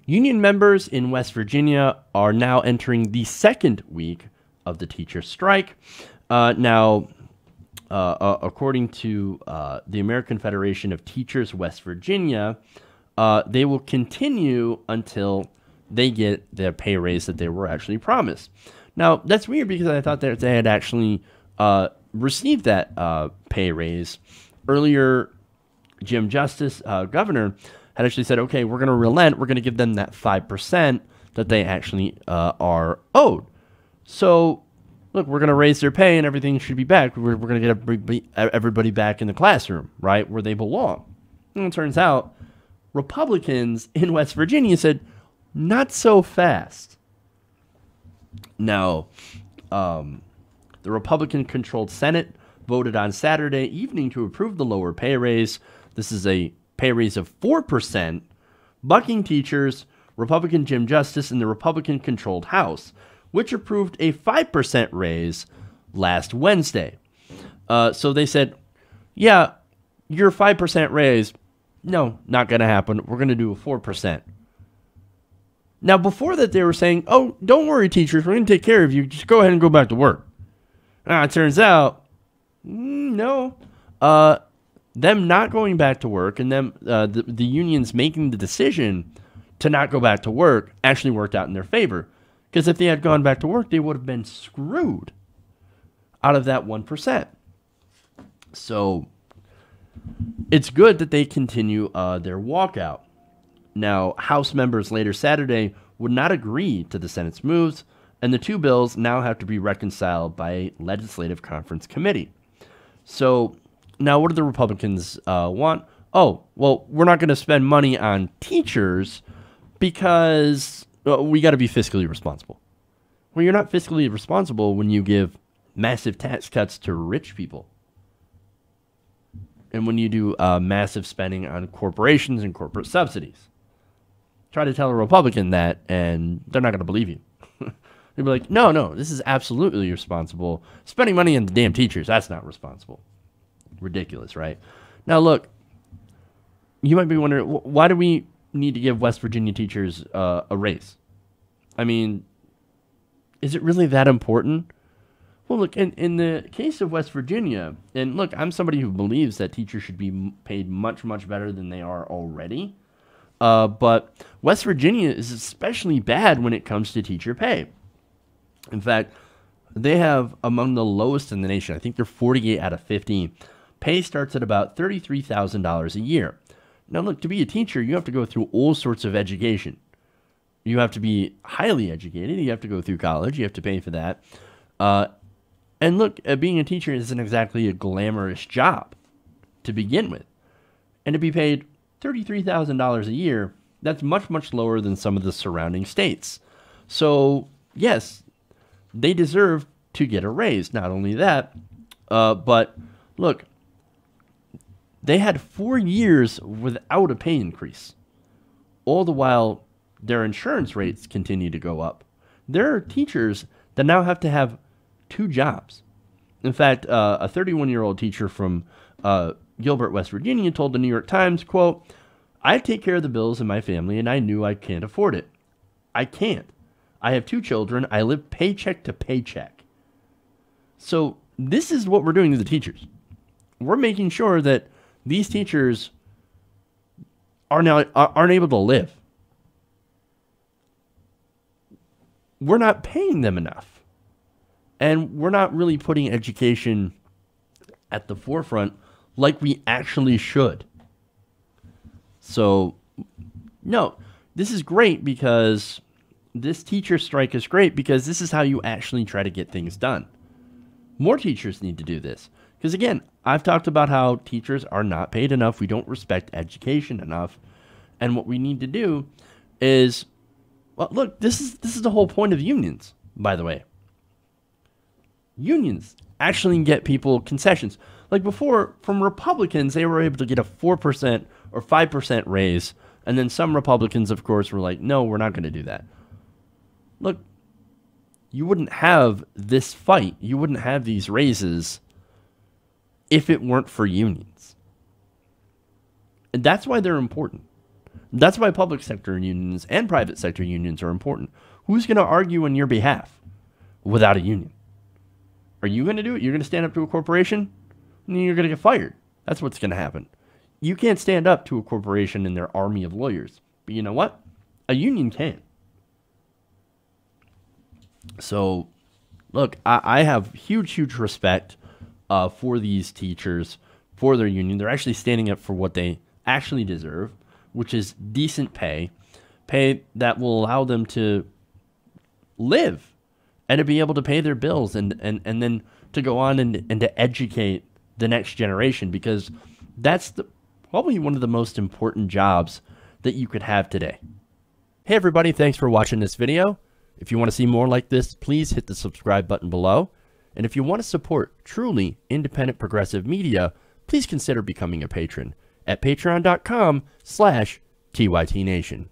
Union members in West Virginia are now entering the second week of the teacher strike. According to the American Federation of Teachers West Virginia, they will continue until they get their pay raise that they were actually promised. Now, that's weird because I thought that they had actually received that pay raise. Earlier, Jim Justice, governor, had actually said, okay, we're going to relent. We're going to give them that 5% that they actually are owed. So, look, we're going to raise their pay and everything should be back. We're going to get everybody back in the classroom, right, where they belong. And it turns out Republicans in West Virginia said, not so fast. Now, the Republican-controlled Senate voted on Saturday evening to approve the lower pay raise. This is a pay raise of 4%, bucking teachers, Republican Jim Justice, in the Republican-controlled House, which approved a 5% raise last Wednesday. So they said, yeah, your 5% raise, no, not going to happen. We're going to do a 4%. Now, before that, they were saying, oh, don't worry, teachers. We're going to take care of you. Just go ahead and go back to work. It turns out, no. Them not going back to work and them the unions making the decision to not go back to work actually worked out in their favor. Because if they had gone back to work, they would have been screwed out of that 1%. So it's good that they continue their walkout. Now, House members later Saturday would not agree to the Senate's moves, and the two bills now have to be reconciled by a legislative conference committee. So now what do the Republicans want? Oh, well, we're not going to spend money on teachers because we got to be fiscally responsible. Well, you're not fiscally responsible when you give massive tax cuts to rich people. And when you do massive spending on corporations and corporate subsidies. Try to tell a Republican that, and they're not going to believe you. They'll be like, no, this is absolutely responsible. Spending money on the damn teachers, that's not responsible. Ridiculous, right? Now, look, you might be wondering, why do we need to give West Virginia teachers a raise? I mean, is it really that important? Well, look, in the case of West Virginia, and look, I'm somebody who believes that teachers should be paid much, much better than they are already. But West Virginia is especially bad when it comes to teacher pay. In fact, they have among the lowest in the nation. I think they're 48 out of 50. Pay starts at about $33,000 a year. Now, look, to be a teacher, you have to go through all sorts of education. You have to be highly educated. You have to go through college. You have to pay for that. And look, being a teacher isn't exactly a glamorous job to begin with. And to be paid $33,000 a year, that's much, much lower than some of the surrounding states. So, yes, they deserve to get a raise. Not only that, but look, they had 4 years without a pay increase. All the while, their insurance rates continue to go up. There are teachers that now have to have 2 jobs. In fact, a 31-year-old teacher from Gilbert, West Virginia, told the New York Times, quote, I take care of the bills in my family, and I knew I can't afford it. I can't. I have 2 children. I live paycheck to paycheck. So this is what we're doing to the teachers. We're making sure that these teachers aren't able to live. We're not paying them enough. And we're not really putting education at the forefront like we actually should. So, no, this is great because this teacher strike is great because this is how you actually try to get things done. More teachers need to do this. Because again, I've talked about how teachers are not paid enough. We don't respect education enough. And what we need to do is, well, look, this is the whole point of unions, by the way. Unions actually get people concessions. Like before, from Republicans, they were able to get a 4% or 5% raise. And then some Republicans, of course, were like, no, we're not going to do that. Look, you wouldn't have this fight. You wouldn't have these raises if it weren't for unions. And that's why they're important. That's why public sector unions and private sector unions are important. Who's going to argue on your behalf without a union? Are you going to do it? You're going to stand up to a corporation and you're going to get fired. That's what's going to happen. You can't stand up to a corporation and their army of lawyers. But you know what? A union can. So, look, I have huge respect for these teachers, for their union. They're actually standing up for what they actually deserve, which is decent pay that will allow them to live and to be able to pay their bills and then to go on and to educate the next generation, because that's probably one of the most important jobs that you could have today. Hey everybody, thanks for watching this video. If you want to see more like this, please hit the subscribe button below. And if you want to support truly independent progressive media, please consider becoming a patron at patreon.com/TYTNation.